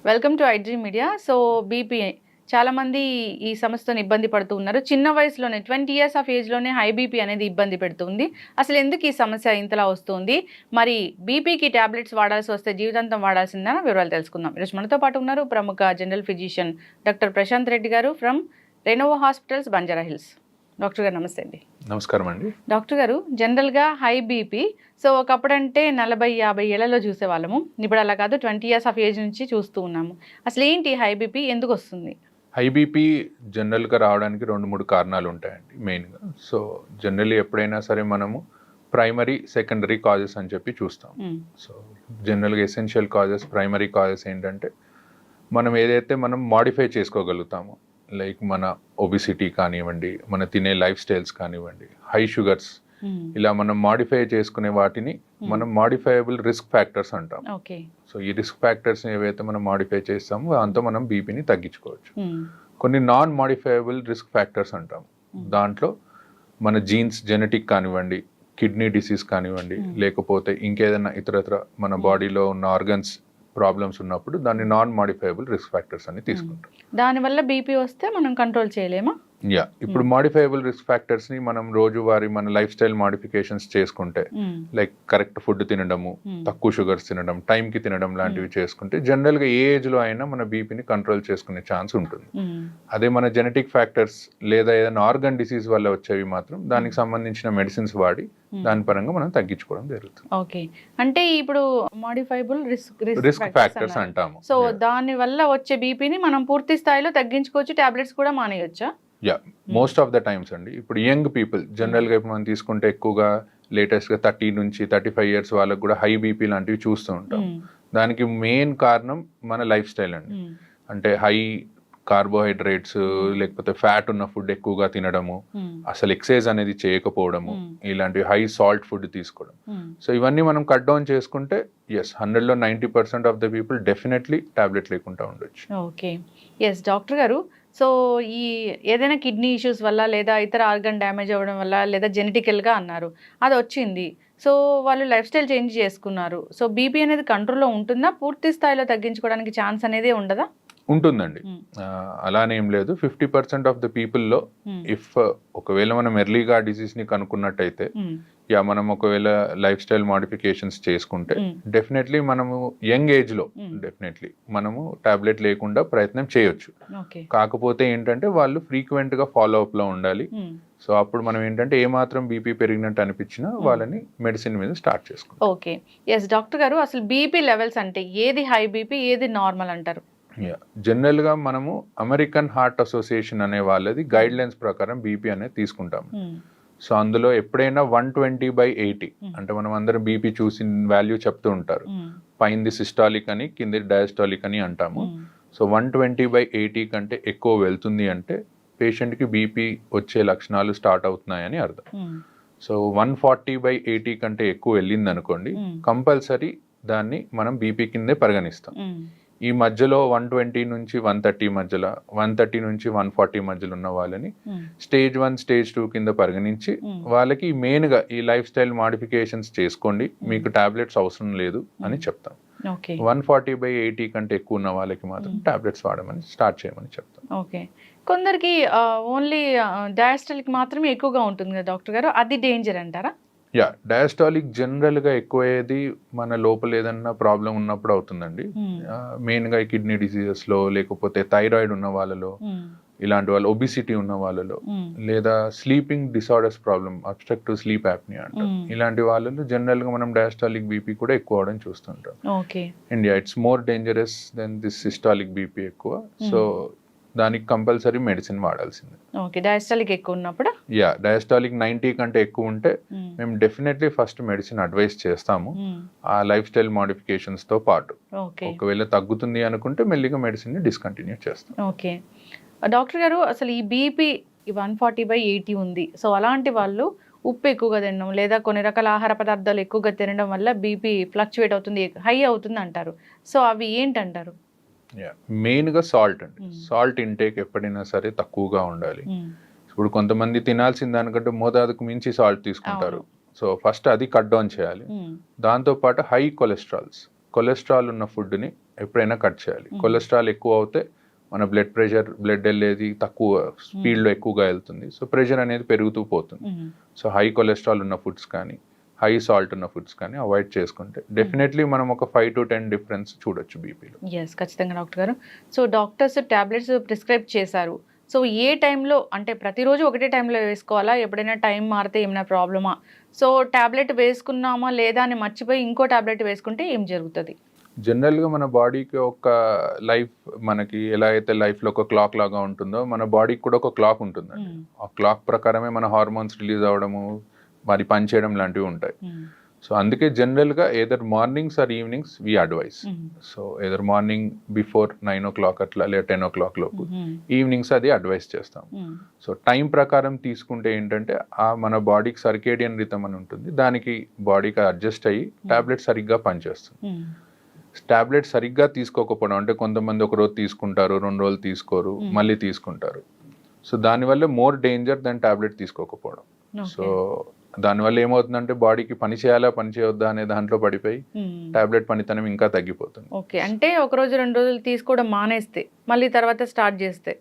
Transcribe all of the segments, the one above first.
Welcome to iDream media. So BP చాలామంది ఈ సమస్యతో ఇబ్బంది పడుతూ ఉన్నారు. చిన్న వయసులోనే 20 ఇయర్స్ ఆఫ్ ఏజ్లోనే హై బీపీ అనేది ఇబ్బంది పెడుతుంది. అసలు ఎందుకు ఈ సమస్య ఇంతలా వస్తుంది? మరి బీపీకి టాబ్లెట్స్ వాడాల్సి వస్తే జీవితాంతం వాడాల్సిందా? వివరాలు తెలుసుకుందాం. ఈరోజు మనతో పాటు ఉన్నారు ప్రముఖ general physician doctor Prashant Reddy garu from Renovo hospitals, Banjara hills. Doctor garu నమస్తే అండి. నమస్కారం అండి. డాక్టర్ గారు, జనరల్గా హై బీపీ సో ఒకప్పుడంటే 40-50 ఏళ్లలో చూసేవాళ్ళము. ఇప్పుడు అలా కాదు, 20 ఇయర్స్ ఆఫ్ ఏజ్ నుంచి చూస్తూ ఉన్నాము. అసలు ఏంటి హై బీపీ, ఎందుకు వస్తుంది? హై బీపీ జనరల్గా రావడానికి 2-3 కారణాలు ఉంటాయండి మెయిన్గా. సో జనరల్లీ ఎప్పుడైనా సరే మనము ప్రైమరీ, సెకండరీ కాజెస్ అని చెప్పి చూస్తాం. సో జనరల్గా ఎసెన్షియల్ కాజెస్, ప్రైమరీ కాజెస్ ఏంటంటే మనం ఏదైతే మనం మాడిఫై చేసుకోగలుగుతామో, లైక్ మన ఒబిసిటీ కానివ్వండి, మన తినే లైఫ్ స్టైల్స్ కానివ్వండి, హై షుగర్స్, ఇలా మనం మాడిఫై చేసుకునే వాటిని మనం మాడిఫైయబుల్ రిస్క్ ఫ్యాక్టర్స్ అంటాం. సో ఈ రిస్క్ ఫ్యాక్టర్స్ ఏవైతే మనం మాడిఫై చేస్తామో దాంతో మనం బీపీని తగ్గించుకోవచ్చు. కొన్ని నాన్ మాడిఫైయబుల్ రిస్క్ ఫ్యాక్టర్స్ అంటాం. దాంట్లో మన జీన్స్, జెనెటిక్ కానివ్వండి, కిడ్నీ డిసీజ్ కానివ్వండి, లేకపోతే ఇంకేదైనా ఇతరత్ర మన బాడీలో ఉన్న ఆర్గన్స్ ప్రాబ్లమ్స్ ఉన్నప్పుడు దాన్ని నాన్ మాడిఫైయబుల్ రిస్క్ ఫ్యాక్టర్స్ అని తీసుకుంటాం. దానివల్ల బీపీ వస్తే మనం కంట్రోల్ చేయలేమా? ఇప్పుడు మాడిఫైయబుల్ రిస్క్ ఫ్యాక్టర్స్ ని మనం రోజువారీ మన లైఫ్ స్టైల్ మాడిఫికేషన్స్ చేసుకుంటే, లైక్ కరెక్ట్ ఫుడ్ తినడము, తక్కువ షుగర్స్ తినడం, టైం కి తినడం లాంటివి చేసుకుంటే జనరల్ గా ఏ ఏజ్ లో అయినా మన బీపీని కంట్రోల్ చేసుకునే ఛాన్స్ ఉంటుంది. అదే మన జెనెటిక్ ఫ్యాక్టర్స్ లేదా ఏదైనా ఆర్గన్ డిసీజ్ వల్ల వచ్చేవి మాత్రం దానికి సంబంధించిన మెడిసిన్స్ వాడి దాని పరంగా మనం తగ్గించుకోవడం జరుగుతుంది. ఓకే, అంటే ఇప్పుడు మాడిఫైబుల్ రిస్క్ ఫ్యాక్టర్స్ అంటాము. సో దాని వల్ల వచ్చే బీపీని మనం పూర్తి స్థాయిలో తగ్గించుకోవచ్చు, టాబ్లెట్స్ కూడా మానేయొచ్చా? మోస్ట్ ఆఫ్ ద టైమ్స్ అండి. ఇప్పుడు యంగ్ పీపుల్ జనరల్గా ఇప్పుడు మనం తీసుకుంటే ఎక్కువగా లేటెస్ట్గా 30 నుంచి 35 ఇయర్స్ వాళ్ళకు కూడా హై బీపీ లాంటివి చూస్తూ ఉంటాం. దానికి మెయిన్ కారణం మన లైఫ్ స్టైల్ అండి. అంటే హై కార్బోహైడ్రేట్స్ లేకపోతే ఫ్యాట్ ఉన్న ఫుడ్ ఎక్కువగా తినడము, అసలు ఎక్సర్సైజ్ అనేది చేయకపోవడము, ఇలాంటివి హై సాల్ట్ ఫుడ్ తీసుకోవడం. సో ఇవన్నీ మనం కట్ డౌన్ చేసుకుంటే 100లో 90% of the people definitely tablet లేకుండా ఉండొచ్చు. ఓకే, డాక్టర్ గారు, సో ఈ ఏదైనా కిడ్నీ ఇష్యూస్ వల్ల లేదా ఇతర ఆర్గన్ డ్యామేజ్ అవ్వడం వల్ల లేదా జెనెటికల్గా అన్నారు, అది వచ్చింది. సో వాళ్ళు లైఫ్ స్టైల్ చేంజ్ చేసుకున్నారు. సో బీపీ అనేది కంట్రోల్లో ఉంటుందా? పూర్తి స్థాయిలో తగ్గించుకోవడానికి ఛాన్స్ అనేది ఉండదా? ఉంటుందండి, అలానే ఏం లేదు. 50% ఆఫ్ ద పీపుల్లో ఇఫ్ ఒకవేళ మనం ఎర్లీగా డిసీజ్ ని కనుక్కున్నట్టయితే, మనం ఒకవేళ లైఫ్ స్టైల్ మాడిఫికేషన్స్ చేసుకుంటే డెఫినెట్లీ మనము యంగ్ ఏజ్ లో డెఫినెట్లీ మనము టాబ్లెట్ లేకుండా ప్రయత్నం చేయొచ్చు. కాకపోతే ఏంటంటే వాళ్ళు ఫ్రీక్వెంట్ గా ఫాలో అప్ లో ఉండాలి. సో అప్పుడు మనం ఏంటంటే ఏమాత్రం బీపీ పెరిగినట్టు అనిపించినా వాళ్ళని మెడిసిన్ మీద స్టార్ట్ చేసుకోవాలి. ఓకే, డాక్టర్ గారు, అసలు బీపీ లెవెల్స్ అంటే ఏది హై బీపీ, ఏది నార్మల్ అంటారు? జనరల్ గా మనము అమెరికన్ హార్ట్ అసోసియేషన్ అనే వాళ్ళది గైడ్ లైన్స్ ప్రకారం బీపీ అనేది తీసుకుంటాము. సో అందులో ఎప్పుడైనా 120/80, అంటే మనం అందరం బీపీ చూసిన వాల్యూ చెప్తూ ఉంటారు. పైంది సిస్టాలిక్ అని, కింది డయాస్టాలిక్ అని అంటాము. సో 120/80 కంటే ఎక్కువ వెళ్తుంది అంటే పేషెంట్కి బీపీ వచ్చే లక్షణాలు స్టార్ట్ అవుతున్నాయని అర్థం. సో 140/80 కంటే ఎక్కువ వెళ్ళింది అనుకోండి, కంపల్సరీ దాన్ని మనం బీపీ కిందే పరిగణిస్తాం. ఈ మధ్యలో 120 నుంచి 130 మధ్యలో, 130 నుంచి 140 మధ్యలో ఉన్న వాళ్ళని స్టేజ్ 1, స్టేజ్ 2 కింద పరిగణించి వాళ్ళకి మెయిన్ గా ఈ లైఫ్ స్టైల్ మాడిఫికేషన్స్ చేసుకోండి, మీకు టాబ్లెట్స్ అవసరం లేదు అని చెప్తాం. 140/80 కంటే ఎక్కువ ఉన్న వాళ్ళకి మాత్రం టాబ్లెట్స్ వాడమని స్టార్ట్ చేయమని చెప్తాం. ఓకే, కొందరికి ఓన్లీ డయాస్టాలిక్ మాత్రమే ఎక్కువగా ఉంటుంది కదా డాక్టర్ గారు, అది డేంజర్ అంటారా? డయాస్టాలిక్ జనరల్ గా ఎక్కువయ్యేది మన లోపల ఏదన్నా ప్రాబ్లం ఉన్నప్పుడు అవుతుందండి. మెయిన్ గా కిడ్నీ డిసీజెస్ లో, లేకపోతే థైరాయిడ్ ఉన్న వాళ్ళలో, ఇలాంటి వాళ్ళు, ఒబిసిటీ ఉన్న వాళ్ళలో, లేదా sleeping disorders problem, obstructive sleep apnea అంటారు, ఇలాంటి వాళ్ళలో జనరల్ గా మనం డయాస్టాలిక్ బీపీ కూడా ఎక్కువ అవడం చూస్తుంటాం. India it's more dangerous than this systolic BP ఎక్కువ. సో దానికి కంపల్సరీ మెడిసిన్ వాడాల్సిందే. ఓకే, డయాస్టాలిక్ ఎక్కువ ఉన్నప్పుడు డయాస్టాలిక్ 90 కంటే ఎక్కువ ఉంటే మేము డెఫినెట్లీ ఫస్ట్ మెడిసిన్ అడ్వైస్ చేస్తాము, ఆ లైఫ్ స్టైల్ మాడిఫికేషన్స్ తో పాటు. ఒకవేళ తగ్గుతుంది అనుకుంటే మెల్లిగా మెడిసిన్ ని డిస్కంటిన్యూ చేస్తాం. ఓకే డాక్టర్ గారు, అసలు ఈ బీపీ 140/80 ఉంది. సో అలాంటి వాళ్ళు ఉప్పు ఎక్కువగా తినడం లేదా కొన్ని రకాల ఆహార పదార్థాలు ఎక్కువగా తినడం వల్ల బీపీ ఫ్లక్చువేట్ అవుతుంది, హై అవుతుంది అంటారు. సో అవి ఏంటంటారు? మెయిన్గా సాల్ట్ అండి. సాల్ట్ ఇంటేక్ ఎప్పుడైనా సరే తక్కువగా ఉండాలి. ఇప్పుడు కొంతమంది తినాల్సిన దానికంటే మోతాదుకు మించి సాల్ట్ తీసుకుంటారు. సో ఫస్ట్ అది కట్ డౌన్ చేయాలి. దాంతోపాటు హై కొలెస్ట్రాల్ ఉన్న ఫుడ్ని ఎప్పుడైనా కట్ చేయాలి. కొలెస్ట్రాల్ ఎక్కువ అవుతే మన బ్లడ్ వెళ్ళేది తక్కువ స్పీడ్లో ఎక్కువగా వెళ్తుంది. సో ప్రెషర్ అనేది పెరుగుతూ పోతుంది. సో హై కొలెస్ట్రాల్ ఉన్న ఫుడ్స్ కానీ హై సాల్ట్ ఉన్న ఫుడ్స్ కానీ అవాయిడ్ చేసుకుంటే డెఫినెట్లీ మనం ఒక 5 to 10 డిఫరెన్స్ చూడొచ్చు బీపీలో. ఎస్, ఖచ్చితంగా డాక్టర్ గారు. సో డాక్టర్స్ టాబ్లెట్స్ ప్రిస్క్రైబ్ చేశారు. సో ఏ టైంలో, అంటే ప్రతిరోజు ఒకటే టైంలో వేసుకోవాలా, ఎప్పుడైనా టైం మారితే ఏమైనా ప్రాబ్లమా? సో టాబ్లెట్ వేసుకున్నామా లేదా అని మర్చిపోయి ఇంకో టాబ్లెట్ వేసుకుంటే ఏం జరుగుతుంది? జనరల్గా మన బాడీకి ఒక లైఫ్, మనకి ఎలా అయితే లైఫ్లో ఒక క్లాక్ లాగా ఉంటుందో మన బాడీకి కూడా ఒక క్లాక్ ఉంటుందండి. ఆ క్లాక్ ప్రకారమే మన హార్మోన్స్ రిలీజ్ అవ్వడము, మరి పని చేయడం లాంటివి ఉంటాయి. సో అందుకే జనరల్గా either mornings or evenings we advise. So either morning before 9 o'clock అట్లా లేదా 10 o'clock లోపు, ఈవినింగ్స్ అది అడ్వైస్ చేస్తాం. సో టైం ప్రకారం తీసుకుంటే ఏంటంటే మన బాడీకి సర్కేడియన్ రిథమ్ అని ఉంటుంది, దానికి బాడీకి అడ్జస్ట్ అయ్యి టాబ్లెట్ సరిగ్గా పనిచేస్తుంది. టాబ్లెట్ సరిగ్గా తీసుకోకపోవడం అంటే కొంతమంది ఒక రోజు తీసుకుంటారు, 2 రోజులు తీసుకోరు, మళ్ళీ తీసుకుంటారు. సో దానివల్ల మోర్ డేంజర్ దాని టాబ్లెట్ తీసుకోకపోవడం. సో దానివల్ల ఏమవుతుందంటే బాడీకి పని చేయాలా పని చేయొద్దా అనే దాంట్లో పడిపోయి టాబ్లెట్ పనితనం ఇంకా తగ్గిపోతుంది. ఓకే, అంటే ఒక రోజు 2 రోజులు తీసుకోవడం మానేస్తే మళ్ళీ తర్వాత స్టార్ట్ చేస్తే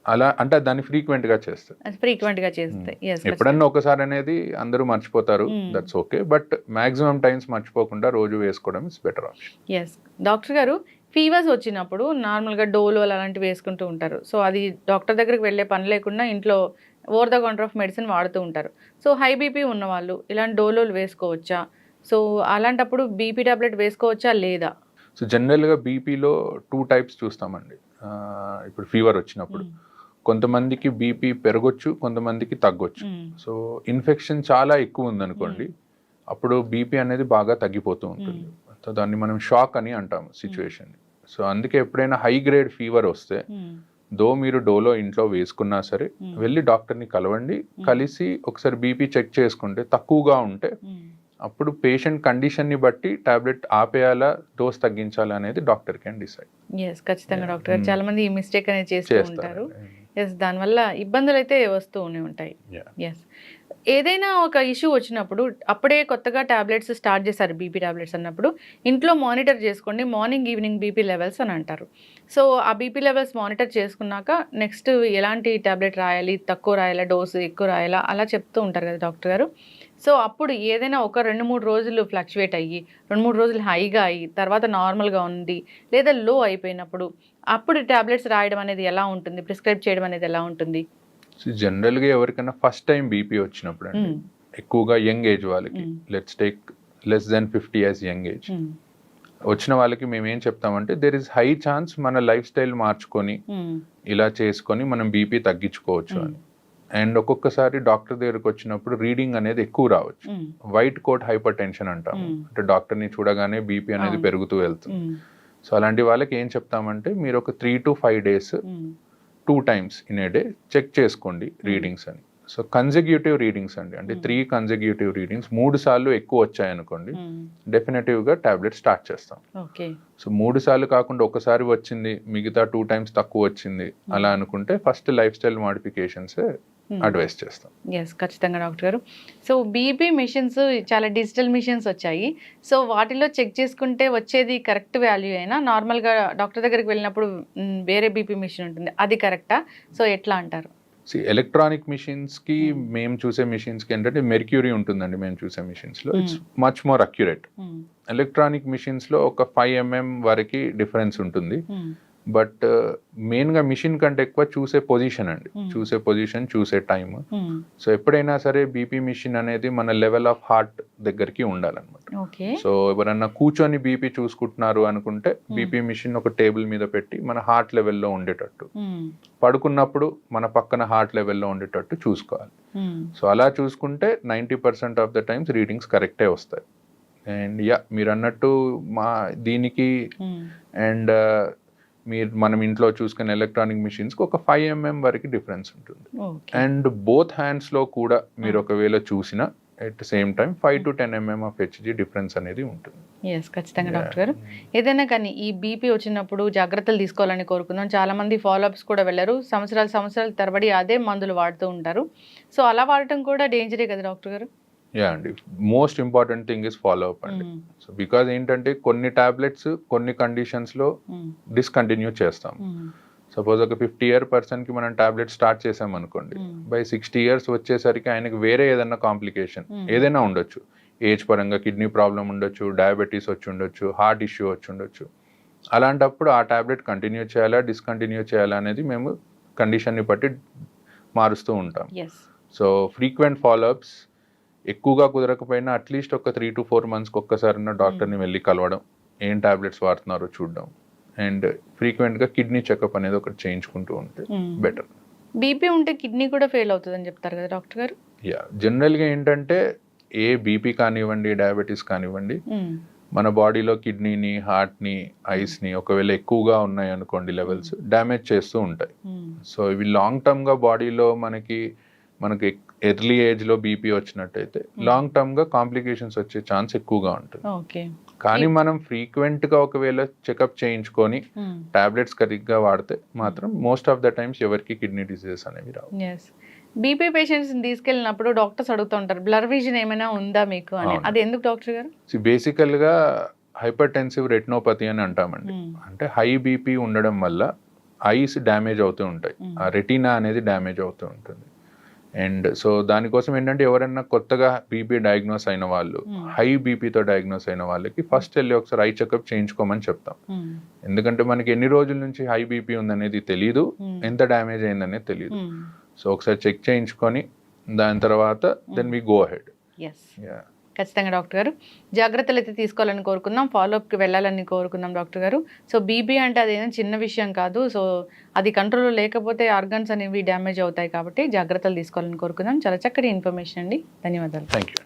అలా అంటే దాన్ని ఫ్రీక్వెంట్ గా చేస్తే ఎప్పుడన్నా ఒకసారి అనేది అందరూ మర్చిపోతారు, that's okay, but maximum times మర్చిపోకుండా రోజు వేసుకోవడం is better option. Yes doctor గారు, ఫీవర్స్ వచ్చినప్పుడు నార్మల్గా డోలో అలాంటివి వేసుకుంటూ ఉంటారు. సో అది డాక్టర్ దగ్గరికి వెళ్ళే పని లేకుండా ఇంట్లో over the counter of medicine వాడుతూ ఉంటారు. సో హై బీపీ ఉన్నవాళ్ళు ఇలాంటి డోలోలు వేసుకోవచ్చా? సో అలాంటప్పుడు బీపీ టాబ్లెట్ వేసుకోవచ్చా లేదా? సో జనరల్గా బీపీలో 2 types చూస్తామండి. ఇప్పుడు ఫీవర్ వచ్చినప్పుడు కొంతమందికి బీపీ పెరగొచ్చు, కొంతమందికి తగ్గొచ్చు. సో ఇన్ఫెక్షన్ చాలా ఎక్కువ ఉందనుకోండి, అప్పుడు బీపీ అనేది బాగా తగ్గిపోతూ ఉంటుంది. సో దాన్ని మనం షాక్ అని అంటాము సిచ్యువేషన్. సో అందుకే ఎప్పుడైనా హై గ్రేడ్ ఫీవర్ వస్తే మీరు డోలో ఇంట్లో వేసుకున్నా సరే వెళ్ళి డాక్టర్ని కలవండి. కలిసి ఒకసారి బీపీ చెక్ చేసుకుంటే తక్కువగా ఉంటే అప్పుడు పేషెంట్ కండిషన్ని బట్టి టాబ్లెట్ ఆపేయాలా, డోస్ తగ్గించాలా అనేది డాక్టర్ కెన్ డిసైడ్. ఎస్, ఖచ్చితంగా డాక్టర్ గారు. చాలా మంది ఈ మిస్టేక్ అనేది చేస్తూ ఉంటారు. ఎస్, దానివల్ల ఇబ్బందులు అయితే వస్తూనే ఉంటాయి. ఎస్, ఏదైనా ఒక ఇష్యూ వచ్చినప్పుడు అప్పుడే కొత్తగా టాబ్లెట్స్ స్టార్ట్ చేశారు బీపీ టాబ్లెట్స్ అన్నప్పుడు ఇంట్లో మానిటర్ చేసుకోండి, మార్నింగ్ ఈవినింగ్ బీపీ లెవెల్స్ అని అంటారు. సో ఆ బీపీ లెవెల్స్ మానిటర్ చేసుకున్నాక నెక్స్ట్ ఎలాంటి టాబ్లెట్ రాయాలి, తక్కువ రాయాలా, డోసు ఎక్కువ రాయాలా, అలా చెప్తూ ఉంటారు కదా డాక్టర్ గారు. సో అప్పుడు ఏదైనా ఒక 2-3 రోజులు ఫ్లక్చువేట్ అయ్యి 2-3 రోజులు హైగా అయ్యి తర్వాత నార్మల్గా ఉంది లేదా లో అయిపోయినప్పుడు అప్పుడు టాబ్లెట్స్ రాయడం అనేది ఎలా ఉంటుంది, ప్రిస్క్రైబ్ చేయడం అనేది ఎలా ఉంటుంది? జనరల్గా ఎవరికైనా ఫస్ట్ టైం బీపీ వచ్చినప్పుడు అండి, ఎక్కువగా యంగ్ ఏజ్ వాళ్ళకి, let's take less than 50 years young age వచ్చిన వాళ్ళకి మేము ఏం చెప్తామంటే దేర్ ఇస్ హై ఛాన్స్ మన లైఫ్ స్టైల్ మార్చుకొని ఇలా చేసుకొని మనం బీపీ తగ్గించుకోవచ్చు అని. అండ్ ఒక్కొక్కసారి డాక్టర్ దగ్గరకు వచ్చినప్పుడు రీడింగ్ అనేది ఎక్కువ రావచ్చు. వైట్ కోట్ హైపర్ టెన్షన్ అంటాము, అంటే డాక్టర్ని చూడగానే బీపీ అనేది పెరుగుతూ వెళ్తుంది. సో అలాంటి వాళ్ళకి ఏం చెప్తామంటే మీరు ఒక 3 to 5 days 2 times in a day check చేసుకోండి రీడింగ్స్ అని. సో కన్సెక్యూటివ్ రీడింగ్స్ అండి, అంటే 3 consecutive రీడింగ్స్ 3 సార్లు ఎక్కువ వచ్చాయనుకోండి డెఫినెటివ్గా టాబ్లెట్ స్టార్ట్ చేస్తాం. సో 3 సార్లు కాకుండా ఒకసారి వచ్చింది మిగతా 2 times తక్కువ వచ్చింది అలా అనుకుంటే first life style modifications advice చేస్తాం. ఎస్, ఖచ్చితంగా డాక్టర్ గారు. సో బీపీ మిషన్స్ చాలా డిజిటల్ మిషన్స్ వచ్చాయి. సో వాటిలో చెక్ చేసుకుంటే వచ్చేది కరెక్ట్ వాల్యూ అయినా నార్మల్గా డాక్టర్ దగ్గరికి వెళ్ళినప్పుడు వేరే బీపీ మిషన్ ఉంటుంది, అది కరెక్టా? సో ఎట్లా అంటారు? ఎలక్ట్రానిక్ మిషన్స్కి మేము చూసే మిషన్స్కి ఏంటంటే మెర్క్యూరీ ఉంటుందండి మేము చూసే మిషన్స్లో, it's much more accurate. Electronic మిషన్స్లో ఒక 5 mm వరకు డిఫరెన్స్ ఉంటుంది. బట్ మెయిన్గా మిషన్ కంటే ఎక్కువ చూసే పొజిషన్ అండి, చూసే పొజిషన్, చూసే టైమ్. సో ఎప్పుడైనా సరే బీపీ మిషన్ అనేది మన లెవెల్ ఆఫ్ హార్ట్ దగ్గరికి ఉండాలన్నమాట. సో ఎవరన్నా కూర్చొని బీపీ చూసుకుంటున్నారు అనుకుంటే బీపీ మిషన్ ఒక టేబుల్ మీద పెట్టి మన హార్ట్ లెవెల్లో ఉండేటట్టు, పడుకున్నప్పుడు మన పక్కన హార్ట్ లెవెల్లో ఉండేటట్టు చూసుకోవాలి. సో అలా చూసుకుంటే 90% ఆఫ్ ద టైమ్స్ రీడింగ్స్ కరెక్టే వస్తాయి. అండ్ మీరు అన్నట్టు దీనికి అండ్ మనం ఇంట్లో చూసుకునే ఎలక్ట్రానిక్ మిషన్స్కి ఒక 5 mm వరకు డిఫరెన్స్ ఉంటుంది. అండ్ బోత్ హ్యాండ్స్లో కూడా మీరు ఒకవేళ చూసినా at the same time 5 to 10 mm of HG difference అనేది ఉంటుంది. ఎస్, ఖచ్చితంగా డాక్టర్ గారు. ఏదైనా కానీ ఈ బీపీ వచ్చినప్పుడు జాగ్రత్తలు తీసుకోవాలని కోరుకుందాం. చాలా మంది ఫాలోఅప్స్ కూడా వెళ్ళరు, సంవత్సరాల తరబడి అదే మందులు వాడుతూ ఉంటారు. సో అలా వాడటం కూడా డేంజరే కదా డాక్టర్ గారు? యా అండి, most important thing is follow up అండి. సో బికాజ్ ఏంటంటే కొన్ని టాబ్లెట్స్ కొన్ని కండిషన్స్లో డిస్కంటిన్యూ చేస్తాం. సపోజ్ ఒక 50-year పర్సన్కి మనం టాబ్లెట్ స్టార్ట్ చేసాం అనుకోండి, బై 60 years వచ్చేసరికి ఆయనకి వేరే ఏదైనా కాంప్లికేషన్ ఏదైనా ఉండొచ్చు, ఏజ్ పరంగా కిడ్నీ ప్రాబ్లం ఉండొచ్చు, డయాబెటీస్ వచ్చి ఉండొచ్చు, హార్ట్ ఇష్యూ వచ్చి ఉండొచ్చు. అలాంటప్పుడు ఆ టాబ్లెట్ కంటిన్యూ చేయాలా డిస్కంటిన్యూ చేయాలా అనేది మేము కండిషన్ని బట్టి మారుస్తూ ఉంటాం. సో ఫ్రీక్వెంట్ ఫాలోఅప్స్, ఎక్కువగా కుదరకపోయినా అట్లీస్ట్ ఒక 3 to 4 monthsకి ఒక్కసారైనా డాక్టర్ని వెళ్ళి కలవడం, ఏం టాబ్లెట్స్ వాడుతున్నారో చూడడం, అండ్ ఫ్రీక్వెంట్గా కిడ్నీ చెకప్ అనేది ఒకటి చేయించుకుంటూ ఉంటే బెటర్. బీపీ ఉంటే కిడ్నీ కూడా ఫెయిల్ అవుతుందని చెప్తారు కదా డాక్టర్ గారు? యా, జనరల్గా ఏంటంటే ఏ బీపీ కానివ్వండి, డయాబెటీస్ కానివ్వండి, మన బాడీలో కిడ్నీని, హార్ట్ని, ఐస్ని ఒకవేళ ఎక్కువగా ఉన్నాయి అనుకోండి లెవెల్స్, డ్యామేజ్ చేస్తూ ఉంటాయి. సో ఇవి లాంగ్ టర్మ్గా బాడీలో మనకి ఎర్లీ ఏజ్లో బీపీ వచ్చినట్టయితే లాంగ్ టర్మ్గా కాంప్లికేషన్స్ వచ్చే ఛాన్స్ ఎక్కువగా ఉంటుంది. కానీ మనం ఫ్రీక్వెంట్గా ఒకవేళ చెకప్ చేయించుకొని టాబ్లెట్స్ కరెక్ట్గా వాడితే మాత్రం మోస్ట్ ఆఫ్ ద టైమ్స్ ఎవరికి కిడ్నీ డిసీజెస్ అనేవి రావు. బీపీ పేషెంట్స్ని తీసుకెళ్ళినప్పుడు డాక్టర్స్ అడుగుతుంటారు బ్లర్ విజన్ ఏమైనా ఉందా మీకు అని, అది ఎందుకు డాక్టర్ గారు? బేసికల్గా హైపర్ టెన్సివ్ రెటినోపతి అని అంటామండి. అంటే హై బీపీ ఉండడం వల్ల ఐస్ డ్యామేజ్ అవుతూ ఉంటాయి, ఆ రెటీనా అనేది డ్యామేజ్ అవుతూ ఉంటుంది. అండ్ సో దానికోసం ఏంటంటే ఎవరైనా కొత్తగా బీపీ డయాగ్నోస్ అయిన వాళ్ళు, హై బీపీతో డయాగ్నోస్ అయిన వాళ్ళకి ఫస్ట్ వెళ్ళి ఒకసారి ఐ చెకప్ చేయించుకోమని చెప్తాం. ఎందుకంటే మనకి ఎన్ని రోజుల నుంచి హై బీపీ ఉందనేది తెలియదు, ఎంత డ్యామేజ్ అయిందనేది తెలియదు. సో ఒకసారి చెక్ చేయించుకొని దాని తర్వాత దెన్ వి గో అహెడ్. ఖచ్చితంగా డాక్టర్ గారు జాగ్రత్తలు అయితే తీసుకోవాలని కోరుకుందాం, ఫాలోఅప్కి వెళ్ళాలని కోరుకుందాం డాక్టర్ గారు. సో బీపీ అంటే అదేదో చిన్న విషయం కాదు, సో అది కంట్రోల్లో లేకపోతే ఆర్గన్స్ అనేవి డ్యామేజ్ అవుతాయి, కాబట్టి జాగ్రత్తలు తీసుకోవాలని కోరుకుందాం. చాలా చక్కటి ఇన్ఫర్మేషన్ అండి, ధన్యవాదాలు. Thank you.